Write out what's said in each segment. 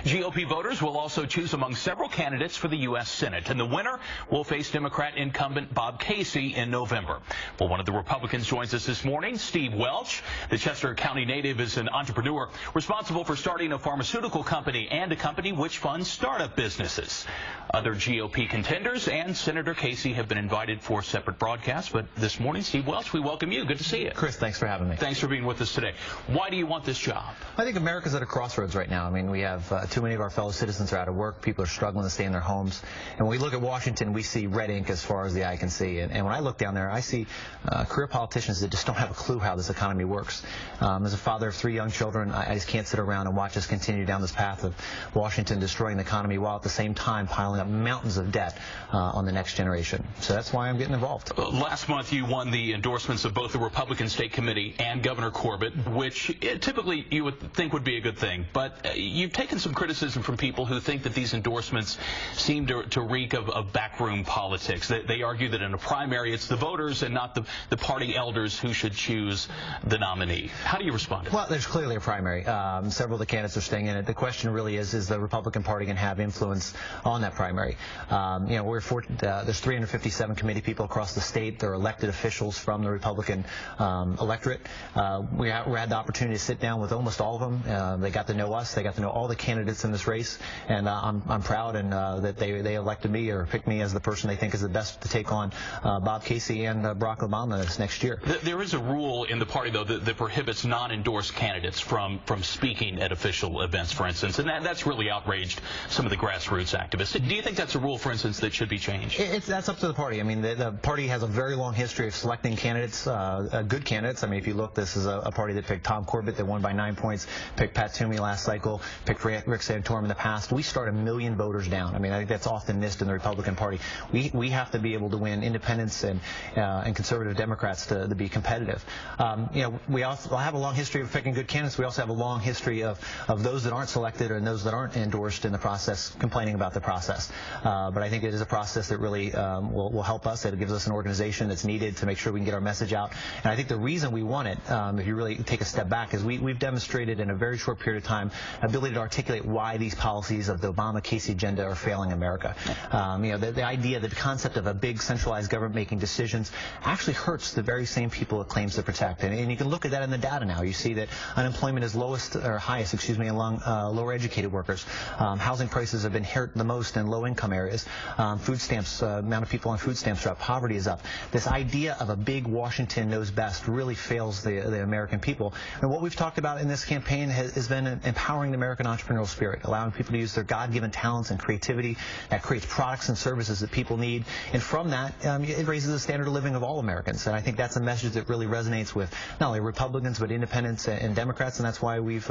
GOP voters will also choose among several candidates for the U.S. Senate, and the winner will face Democrat incumbent Bob Casey in November. Well, one of the Republicans joins us this morning, Steve Welch. The Chester County native is an entrepreneur responsible for starting a pharmaceutical company and a company which funds startup businesses. Other GOP contenders and Senator Casey have been invited for separate broadcasts, but this morning, Steve Welch, we welcome you. Good to see you. Chris, thanks for having me. Thanks for being with us today. Why do you want this job? I think America's at a crossroads right now. I mean, we have too many of our fellow citizens are out of work. People are struggling to stay in their homes. And when we look at Washington, we see red ink as far as the eye can see. And when I look down there, I see career politicians that just don't have a clue how this economy works. As a father of 3 young children, I just can't sit around and watch us continue down this path of Washington destroying the economy while at the same time piling up mountains of debt on the next generation. So that's why I'm getting involved. Last month, you won the endorsements of both the Republican State Committee and Governor Corbett, which typically you would think would be a good thing. But you've taken some criticism from people who think that these endorsements seem to reek of backroom politics. They argue that in a primary, it's the voters and not the party elders who should choose the nominee. How do you respond to that? Well, there's clearly a primary. Several of the candidates are staying in it. The question really is the Republican Party going to have influence on that primary? There's 357 committee people across the state. They're elected officials from the Republican electorate. We had the opportunity to sit down with almost all of them. They got to know us. They got to know all the candidates in this race, and I'm proud that they elected me or picked me as the person they think is the best to take on Bob Casey and Barack Obama this next year. There is a rule in the party, though, that prohibits non-endorsed candidates from speaking at official events, for instance, and that's really outraged some of the grassroots activists. Do you think that's a rule, for instance, that should be changed? That's up to the party. I mean, the party has a very long history of selecting candidates, good candidates. I mean, if you look, this is a party that picked Tom Corbett, that won by 9 points, picked Pat Toomey last cycle, picked Rick Santorum in the past. We start 1 million voters down. I mean, I think that's often missed in the Republican Party. We have to be able to win independents and conservative Democrats to be competitive. We also have a long history of picking good candidates. We also have a long history of those that aren't selected and those that aren't endorsed in the process complaining about the process. But I think it is a process that really will help us. It gives us an organization that's needed to make sure we can get our message out. And I think the reason we won it, if you really take a step back, is we've demonstrated in a very short period of time ability to articulate why these policies of the Obama-Casey agenda are failing America. The idea, the concept of a big centralized government making decisions actually hurts the very same people it claims to protect. And you can look at that in the data now. You see that unemployment is highest, among lower educated workers. Housing prices have been hurt the most in low income areas. Food stamps, amount of people on food stamps are up. Poverty is up. This idea of a big Washington knows best really fails the American people. And what we've talked about in this campaign has been empowering the American entrepreneurial spirit, allowing people to use their God-given talents and creativity that creates products and services that people need. And from that, it raises the standard of living of all Americans. And I think that's a message that really resonates with not only Republicans but independents and Democrats. And that's why we've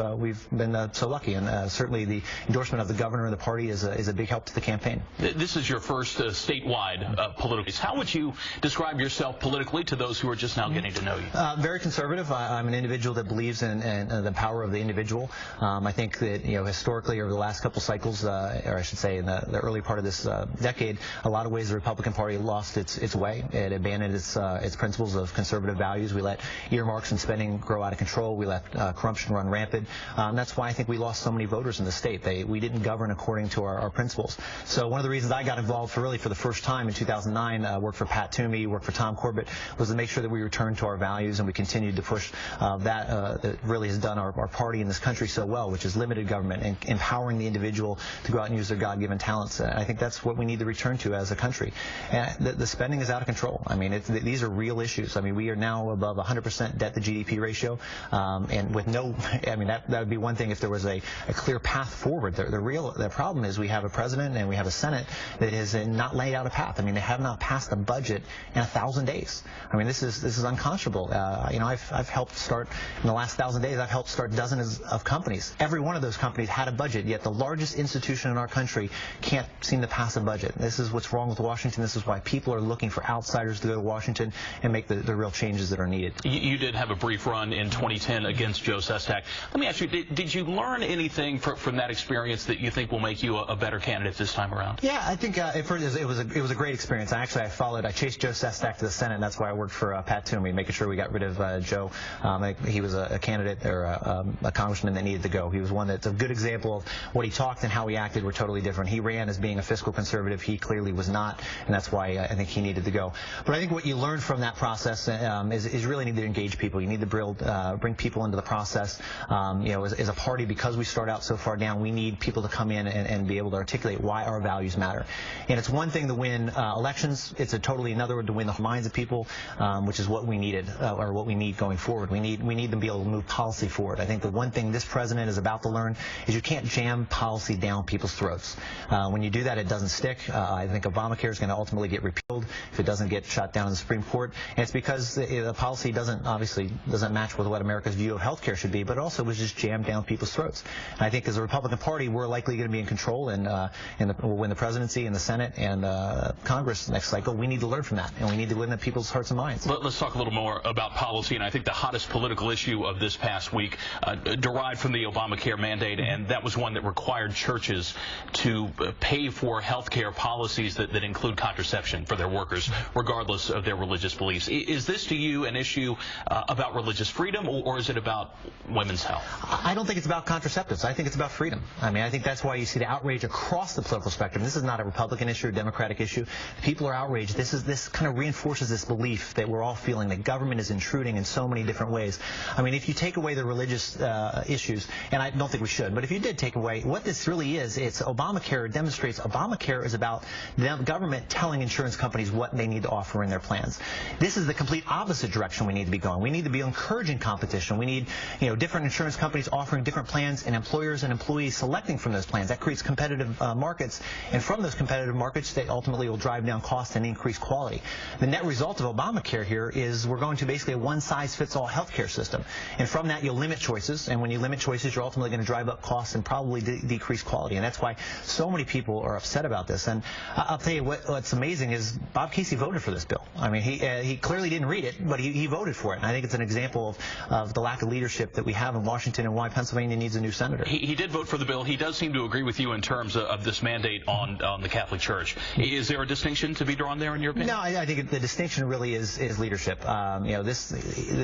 been so lucky. And certainly the endorsement of the governor and the party is a big help to the campaign. This is your first statewide political. How would you describe yourself politically to those who are just now getting to know you? Very conservative. I'm an individual that believes in the power of the individual. I think that historically over the last couple cycles, or I should say in the early part of this decade, a lot of ways the Republican Party lost its way. It abandoned its principles of conservative values. We let earmarks and spending grow out of control. We let corruption run rampant. That's why I think we lost so many voters in the state. We didn't govern according to our principles. So one of the reasons I got involved for the first time in 2009, worked for Pat Toomey, worked for Tom Corbett, was to make sure that we returned to our values and we continued to push that really has done our party in this country so well, which is limited government and empowering the individual to go out and use their God-given talents. I think that's what we need to return to as a country. And the spending is out of control. I mean, these are real issues. I mean, we are now above 100% debt to GDP ratio, and with no, I mean, that would be one thing if there was a clear path forward. The problem is we have a president and we have a Senate that has not laid out a path. I mean, they have not passed a budget in 1,000 days. I mean, this is unconscionable. I've helped start in the last 1,000 days. I've helped start dozens of companies. Every one of those companies had a budget, yet the largest institution in our country can't seem to pass a budget. This is what's wrong with Washington. This is why people are looking for outsiders to go to Washington and make the real changes that are needed. You did have a brief run in 2010 against Joe Sestak. Let me ask you, did you learn anything from that experience that you think will make you a better candidate this time around? Yeah, I think it was a great experience. I chased Joe Sestak to the Senate, and that's why I worked for Pat Toomey, making sure we got rid of Joe. He was a candidate or a congressman that needed to go. He was one that's a good example example of what he talked and how he acted were totally different. He ran as being a fiscal conservative. He clearly was not, and that's why I think he needed to go. But I think what you learn from that process is really need to engage people. You need to bring people into the process. As a party, because we start out so far down, we need people to come in and be able to articulate why our values matter. And it's one thing to win elections. It's totally another to win the minds of people, which is what we needed, or what we need going forward. We need to be able to move policy forward. I think the one thing this president is about to learn is you can't jam policy down people's throats. When you do that, it doesn't stick. I think Obamacare is going to ultimately get repealed if it doesn't get shot down in the Supreme Court. And it's because the policy doesn't match with what America's view of health care should be, but also was just jammed down people's throats. And I think as a Republican Party, we're likely going to be in control and we'll win the presidency and the Senate and Congress next cycle. We need to learn from that, and we need to win people's hearts and minds. Let's talk a little more about policy, and I think the hottest political issue of this past week derived from the Obamacare mandate, and that was one that required churches to pay for health care policies that include contraception for their workers, regardless of their religious beliefs. Is this to you an issue about religious freedom, or is it about women's health? I don't think it's about contraceptives. I think it's about freedom. I mean, I think that's why you see the outrage across the political spectrum. This is not a Republican issue or Democratic issue. People are outraged. This kind of reinforces this belief that we're all feeling that government is intruding in so many different ways. I mean, if you take away the religious issues, and I don't think we should, but if you did take away, what this really is, it's Obamacare demonstrates Obamacare is about the government telling insurance companies what they need to offer in their plans. This is the complete opposite direction we need to be going. We need to be encouraging competition. We need, different insurance companies offering different plans and employers and employees selecting from those plans. That creates competitive markets, and from those competitive markets, they ultimately will drive down costs and increase quality. The net result of Obamacare here is we're going to basically a one-size-fits-all healthcare system, and from that you'll limit choices, and when you limit choices, you're ultimately going to drive up costs and probably decrease quality, and that's why so many people are upset about this. And I'll tell you what's amazing is Bob Casey voted for this bill. I mean, he clearly didn't read it, but he voted for it, and I think it's an example of the lack of leadership that we have in Washington and why Pennsylvania needs a new senator. He did vote for the bill. He does seem to agree with you in terms of this mandate on the Catholic Church. Is there a distinction to be drawn there in your opinion? No, I think the distinction really is leadership.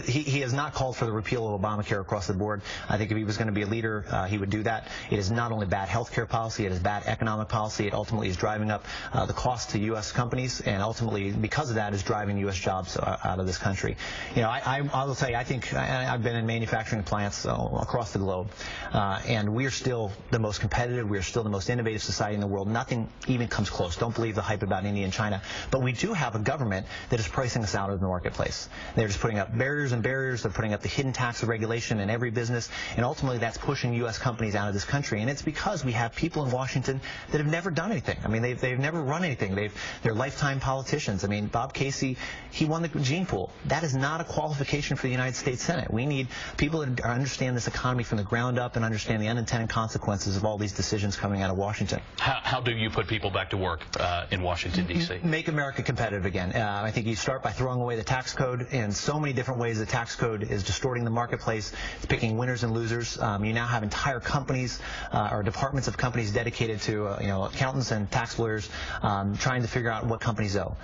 He has not called for the repeal of Obamacare across the board. I think if he was going to be a leader, he would do that. It is not only bad health care policy, it is bad economic policy. It ultimately is driving up the cost to U.S. companies, and ultimately, because of that, is driving U.S. jobs out of this country. I will tell you, I think I've been in manufacturing plants across the globe, and we are still the most competitive. We are still the most innovative society in the world. Nothing even comes close. Don't believe the hype about India and China. But we do have a government that is pricing us out of the marketplace. They're just putting up barriers and barriers. They're putting up the hidden tax of regulation in every business, and ultimately that's pushing U.S. companies out of this country. And it's because we have people in Washington that have never done anything. I mean, they've never run anything. They're lifetime politicians. I mean, Bob Casey, he won the gene pool. That is not a qualification for the United States Senate. We need people that understand this economy from the ground up and understand the unintended consequences of all these decisions coming out of Washington. How do you put people back to work in Washington, D.C.? Make America competitive again. I think you start by throwing away the tax code in so many different ways. The tax code is distorting the marketplace. It's picking winners and losers. You now have entire companies or departments of companies dedicated to accountants and tax lawyers trying to figure out what companies owe.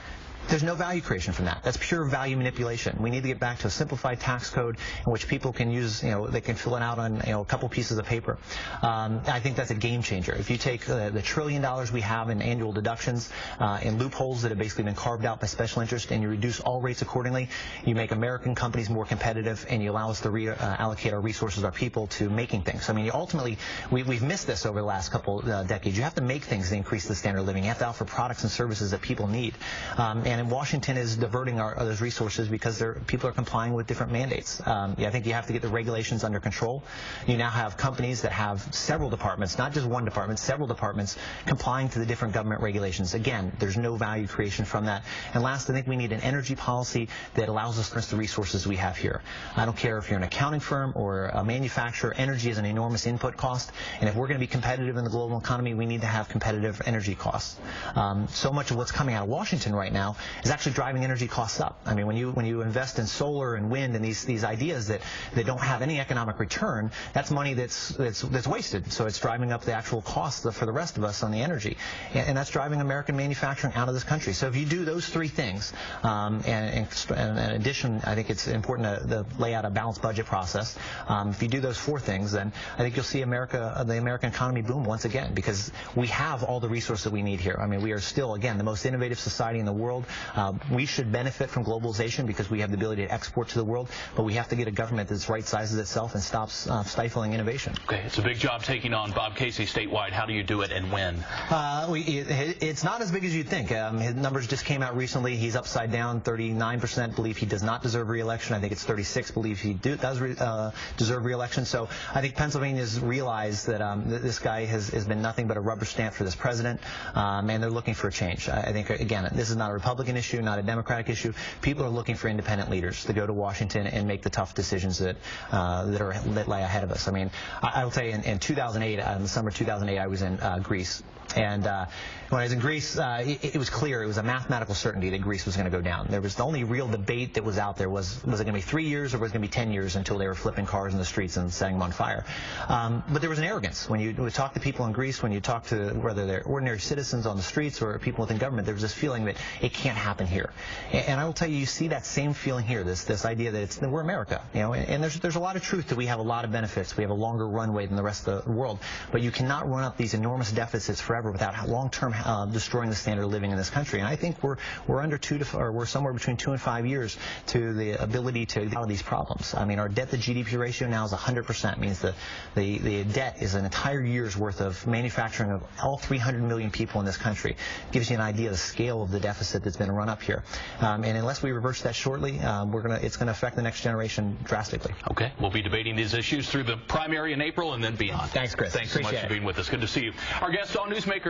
There's no value creation from that. That's pure value manipulation. We need to get back to a simplified tax code in which people can use, they can fill it out on, a couple pieces of paper. I think that's a game changer. If you take the $1 trillion we have in annual deductions and loopholes that have basically been carved out by special interest, and you reduce all rates accordingly, you make American companies more competitive, and you allow us to allocate our resources, our people, to making things. I mean, ultimately, we've missed this over the last couple decades. You have to make things to increase the standard of living. You have to offer products and services that people need. And Washington is diverting those resources because people are complying with different mandates. I think you have to get the regulations under control. You now have companies that have several departments, not just one department, several departments complying to the different government regulations. Again, there's no value creation from that. And last, I think we need an energy policy that allows us to use the resources we have here. I don't care if you're an accounting firm or a manufacturer, energy is an enormous input cost. And if we're going to be competitive in the global economy, we need to have competitive energy costs. So much of what's coming out of Washington right now is actually driving energy costs up. I mean, when you invest in solar and wind and these ideas that don't have any economic return, that's money that's wasted. So it's driving up the actual cost for the rest of us on the energy, and that's driving American manufacturing out of this country. So if you do those three things, and in addition, I think it's important to lay out a balanced budget process. If you do those four things, then I think you'll see the American economy boom once again, because we have all the resources that we need here. I mean, we are still, again, the most innovative society in the world. We should benefit from globalization because we have the ability to export to the world, but we have to get a government that right-sizes itself and stops stifling innovation. Okay, it's a big job taking on Bob Casey statewide. How do you do it and when? It's not as big as you'd think. His numbers just came out recently. He's upside down. 39% believe he does not deserve re-election. I think it's 36% believe he does deserve re-election. So I think Pennsylvania's realized that this guy has been nothing but a rubber stamp for this president, and they're looking for a change. I think, again, this is not a Republican issue, not a Democratic issue. People are looking for independent leaders to go to Washington and make the tough decisions that lay ahead of us. I mean, I will tell you, in 2008, in the summer of 2008, I was in Greece. And when I was in Greece, it was clear, it was a mathematical certainty that Greece was going to go down. There was the only real debate that was out there was it going to be 3 years or was it going to be 10 years until they were flipping cars in the streets and setting them on fire. But there was an arrogance. When you talk to people in Greece, when you talk to whether they're ordinary citizens on the streets or people within government, there was this feeling that it can't happen here. And I will tell you, you see that same feeling here, this idea that we're America, you know, and there's a lot of truth that we have a lot of benefits. We have a longer runway than the rest of the world, but you cannot run up these enormous deficits forever without long-term destroying the standard of living in this country. And I think we're somewhere between 2 and 5 years to the ability to get out of these problems. I mean, our debt to GDP ratio now is 100%. Means the debt is an entire year's worth of manufacturing of all 300 million people in this country. Gives you an idea of the scale of the deficit that's been run up here. And unless we reverse that shortly, it's going to affect the next generation drastically. Okay, we'll be debating these issues through the primary in April and then beyond. Thanks, Chris. Thanks so much for being with us. Good to see you. Our guest on Newsmakers.